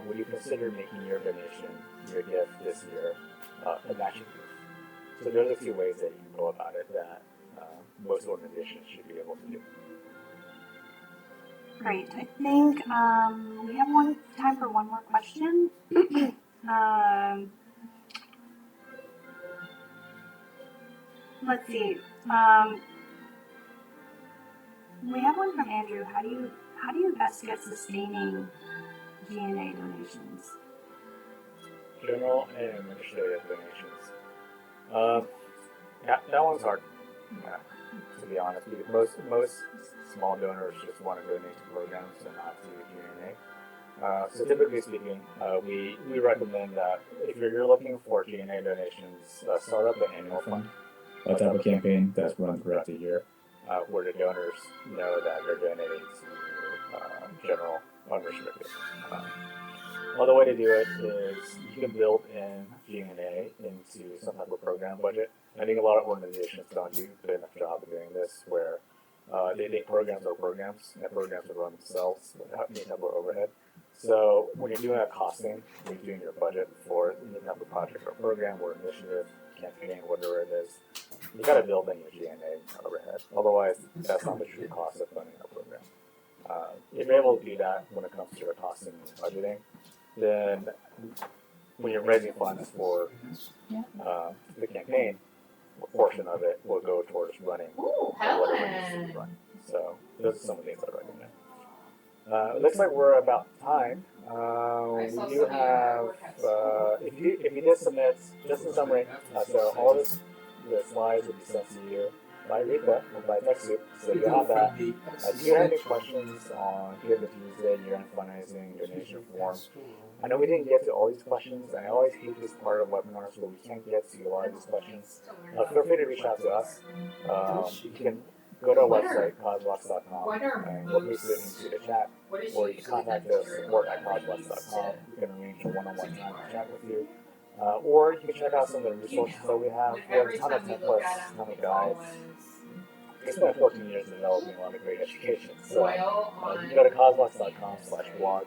would you consider making your donation, your gift this year, a matching gift? So those are two ways that you can go about it that most organizations should be able to do. Great. I think we have time for one more question. Let's see. We have one from Andrew. How do you best get sustaining G&A donations? General and administrative donations. That one's hard, to be honest, because most small donors just want to donate to programs and not to G&A. So typically speaking, we recommend that if you're looking for G&A donations, start up an annual fund, a type of campaign that's run throughout the year, where the donors know that they're donating to general unrestricted. Another way to do it is you can build in G&A into some type of program budget. I think a lot of organizations don't do a good enough job of doing this, where they think programs are programs, and programs will run themselves without any type of overhead. So when you're doing a costing, when you're doing your budget for any type of project or program or initiative, campaign, whatever it is, you got to build in your G&A overhead. Otherwise, that's not the true cost of funding a program. If you're able to do that when it comes to your costing and budgeting, then when you're raising funds for the campaign, a portion of it will go towards running whatever needs to be run. So those are some of the things I recommend. It looks like we're about time. We do have, if you did submit, just in summary, so all the slides will be sent to you by Rita or by TechSoup, so you have that. Do you have any questions on Giving Tuesday, year-end fundraising, donation form? I know we didn't get to all these questions, and I always hate this part of webinars where we can't get to a lot of these questions. Feel free to reach out to us. You can go to our website, causevox.com, and we'll paste it into the chat, or you can contact us, support@causevox.com. You can arrange a one-on-one time to chat with you. Or you can check out some of the resources that we have. We have a ton of templates, a ton of guides. We spent 14 years developing a lot of great education. So you can go to causevox.com/blog.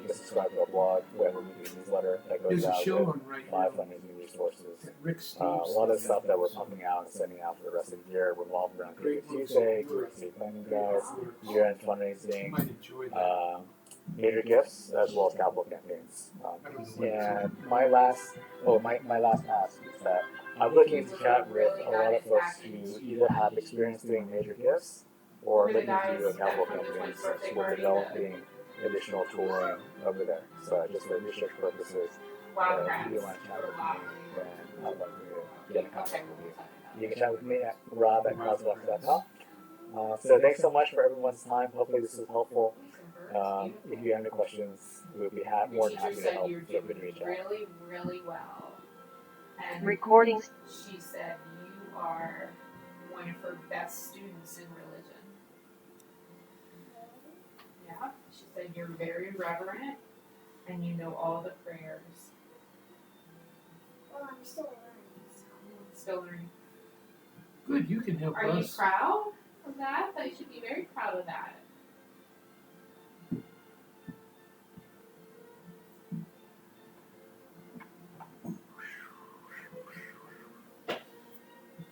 You can subscribe to our blog. We have a weekly newsletter that goes out with 5 fundraising resources. A lot of the stuff that we're pumping out and sending out for the rest of the year revolves around Giving Tuesday, Giving planning guides, year-end fundraising, major gifts, as well as capital campaigns. And my last ask is that I'm looking to chat with a lot of folks who either have experience doing major gifts or looking to do a capital campaign, since we're developing additional tooling over there. So just for research purposes, if you want to chat with me, then I'd love to get in contact with you. You can chat with me at rob@causevox.com. So thanks so much for everyone's time. Hopefully this was helpful. If you have any questions, we'll be more than happy to help. Feel free to reach out. Really, really well. And Recording. she said you are one of her best students in religion. Yeah, she said you're very reverent and you know all the prayers. Well, I'm still learning. Still learning. Good, you can help Are you us. proud of that? You should be very proud of that.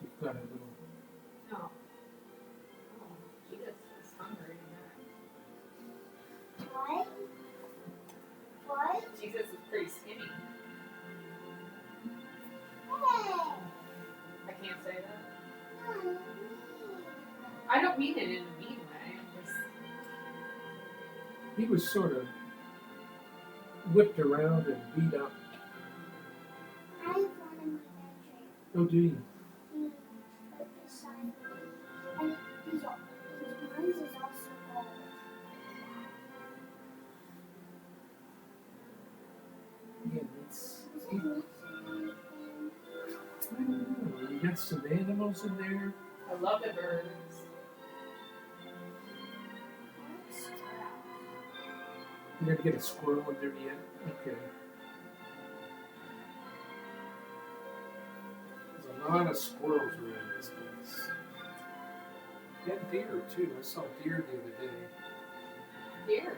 We've got a little. No. Oh, Jesus is hungry tonight. What? What? Jesus is pretty skinny. Hey! I can't say that. I don't mean it in a mean way. I'm just, He was sort of whipped around and beat up. I have one in my bedroom. Oh, do you? Right beside me. And mine is also gold. Yeah, that's. Is it missing anything? I don't know. You got some animals in there. I love the birds. You didn't get a squirrel in there yet? Okay. There's a lot of squirrels around this place. And deer, too. I saw deer the other day. Here.